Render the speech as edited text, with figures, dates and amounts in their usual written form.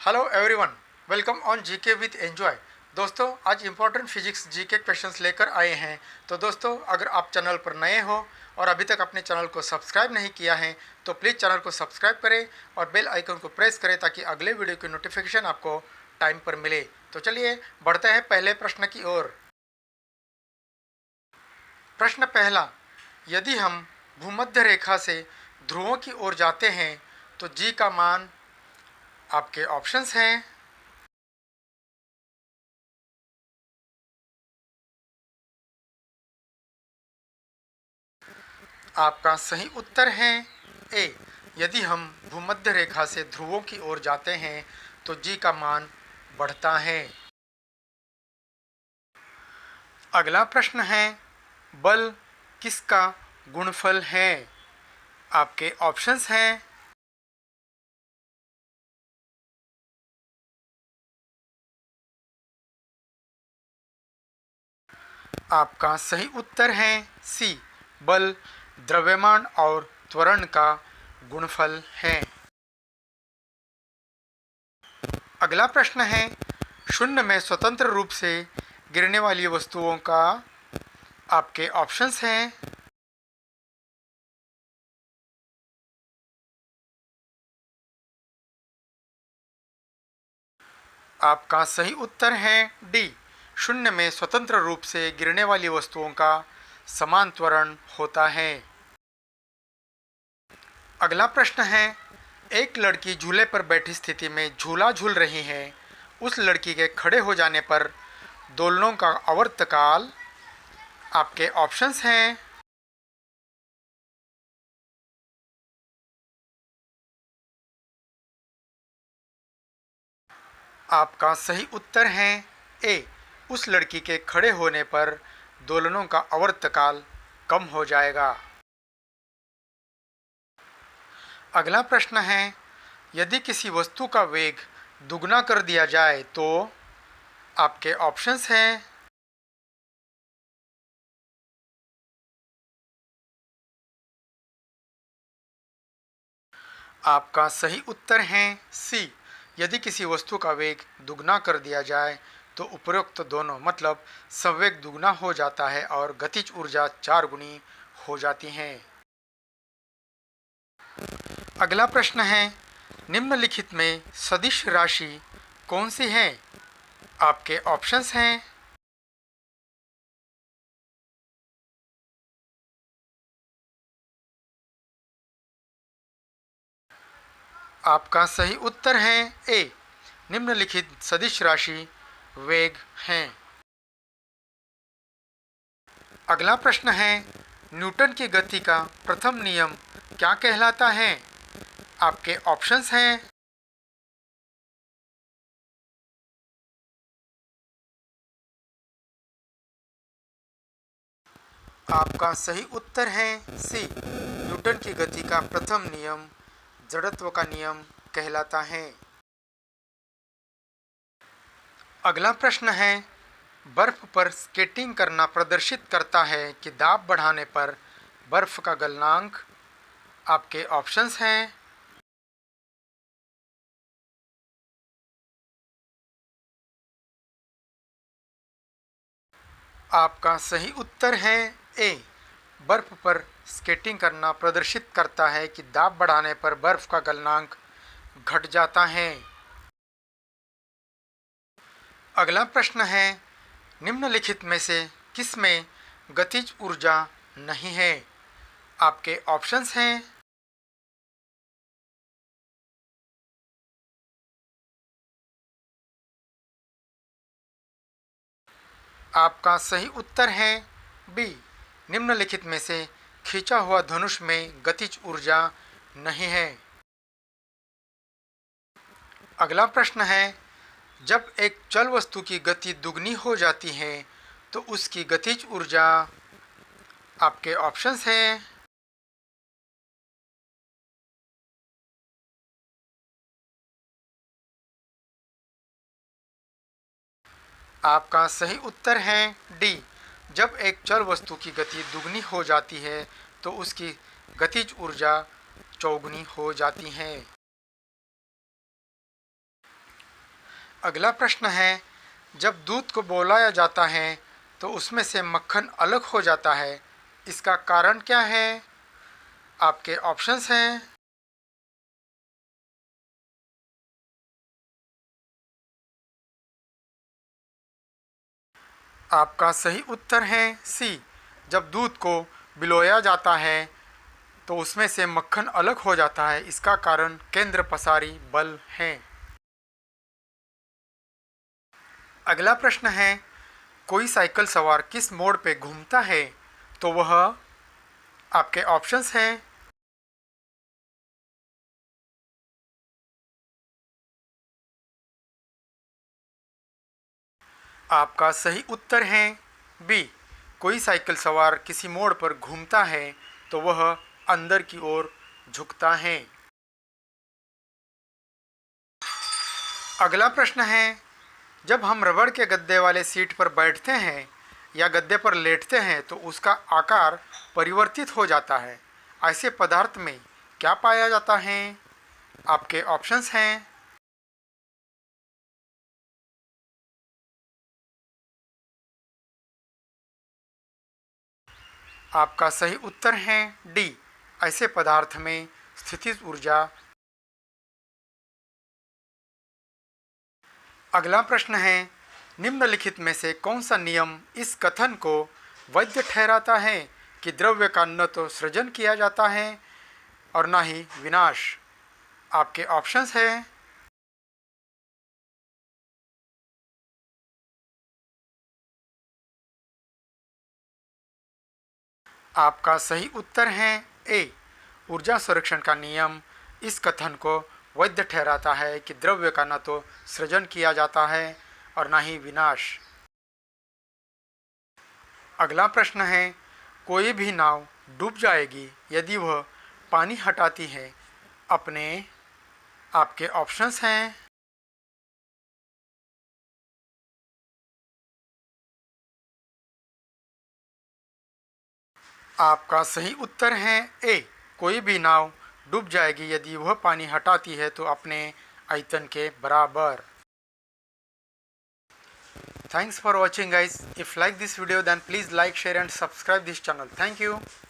Hello everyone, welcome on GK with enjoy. दोस्तों, आज important physics GK questions लेकर आए हैं। तो दोस्तों, अगर आप चैनल पर नए हो और अभी तक अपने चैनल को सब्सक्राइब नहीं किया है तो प्लीज़ चैनल को सब्सक्राइब करें और बेल आइकन को प्रेस करें ताकि अगले वीडियो की नोटिफिकेशन आपको टाइम पर मिले। तो चलिए बढ़ते हैं पहले प्रश्न की ओर। प्रश्न पहला, यदि हम भूमध्य रेखा से ध्रुवों की ओर जाते हैं तो जी का मान, आपके ऑप्शंस हैं आपका सही उत्तर है ए। यदि हम भूमध्य रेखा से ध्रुवों की ओर जाते हैं तो जी का मान बढ़ता है। अगला प्रश्न है, बल किसका गुणफल है? आपके ऑप्शंस हैं आपका सही उत्तर है सी। बल द्रव्यमान और त्वरण का गुणफल है। अगला प्रश्न है, शून्य में स्वतंत्र रूप से गिरने वाली वस्तुओं का, आपके ऑप्शंस हैं आपका सही उत्तर है डी। शून्य में स्वतंत्र रूप से गिरने वाली वस्तुओं का समान त्वरण होता है। अगला प्रश्न है, एक लड़की झूले पर बैठी स्थिति में झूला झूल रही है। उस लड़की के खड़े हो जाने पर दोलनों का आवर्तकाल, आपके ऑप्शंस हैं आपका सही उत्तर है ए। उस लड़की के खड़े होने पर दोलनों का आवर्तकाल कम हो जाएगा। अगला प्रश्न है, यदि किसी वस्तु का वेग दुगना कर दिया जाए तो, आपके ऑप्शंस हैं आपका सही उत्तर है सी। यदि किसी वस्तु का वेग दुगना कर दिया जाए तो उपरोक्त दोनों मतलब संवेग दुगना हो जाता है और गतिज ऊर्जा 4 गुनी हो जाती है। अगला प्रश्न है, निम्नलिखित में सदिश राशि कौन सी है? आपके ऑप्शंस हैं आपका सही उत्तर है ए। निम्नलिखित सदिश राशि वेग हैं। अगला प्रश्न है, न्यूटन की गति का प्रथम नियम क्या कहलाता है? आपके ऑप्शंस हैं आपका सही उत्तर है सी। न्यूटन की गति का प्रथम नियम जड़त्व का नियम कहलाता है। अगला प्रश्न है, बर्फ पर स्केटिंग करना प्रदर्शित करता है कि दाब बढ़ाने पर बर्फ का गलनांक, आपके ऑप्शंस हैं आपका सही उत्तर है ए। बर्फ पर स्केटिंग करना प्रदर्शित करता है कि दाब बढ़ाने पर बर्फ का गलनांक घट जाता है। अगला प्रश्न है, निम्नलिखित में से किस में गतिज ऊर्जा नहीं है? आपके ऑप्शंस हैं आपका सही उत्तर है बी। निम्नलिखित में से खींचा हुआ धनुष में गतिज ऊर्जा नहीं है। अगला प्रश्न है, जब एक चल वस्तु की गति दुगनी हो जाती है तो उसकी गतिज ऊर्जा, आपके ऑप्शंस हैं आपका सही उत्तर है डी। जब एक चल वस्तु की गति दुगनी हो जाती है तो उसकी गतिज ऊर्जा चौगुनी हो जाती है। अगला प्रश्न है, जब दूध को बोलाया जाता है तो उसमें से मक्खन अलग हो जाता है, इसका कारण क्या है? आपके ऑप्शंस हैं। आपका सही उत्तर है सी। जब दूध को बिलोया जाता है तो उसमें से मक्खन अलग हो जाता है, इसका कारण केंद्र पसारी बल है। अगला प्रश्न है, कोई साइकिल सवार किस मोड़ पे घूमता है? तो वह आपके ऑप्शंस हैं। आपका सही उत्तर है बी। कोई साइकिल सवार किसी मोड़ पर घूमता है तो वह अंदर की ओर झुकता है। अगला प्रश्न है, जब हम रबड़ के गद्दे वाले सीट पर बैठते हैं या गद्दे पर लेटते हैं तो उसका आकार परिवर्तित हो जाता है, ऐसे पदार्थ में क्या पाया जाता है? आपके ऑप्शंस हैं। आपका सही उत्तर है डी। ऐसे पदार्थ में स्थितिज ऊर्जा। अगला प्रश्न है, निम्नलिखित में से कौन सा नियम इस कथन को वैध ठहराता है कि द्रव्य का न तो सृजन किया जाता है और न ही विनाश? आपके ऑप्शंस हैं। आपका सही उत्तर है ए। ऊर्जा संरक्षण का नियम इस कथन को वैध ठहराता है कि द्रव्य का न तो सृजन किया जाता है और न ही विनाश। अगला प्रश्न है, कोई भी नाव डूब जाएगी यदि वह पानी हटाती है अपने। आपके ऑप्शंस हैं। आपका सही उत्तर है ए। कोई भी नाव डूब जाएगी यदि वह पानी हटाती है तो अपने आयतन के बराबर। Thanks for watching guys. If like this video then please like, share and subscribe this channel. Thank you.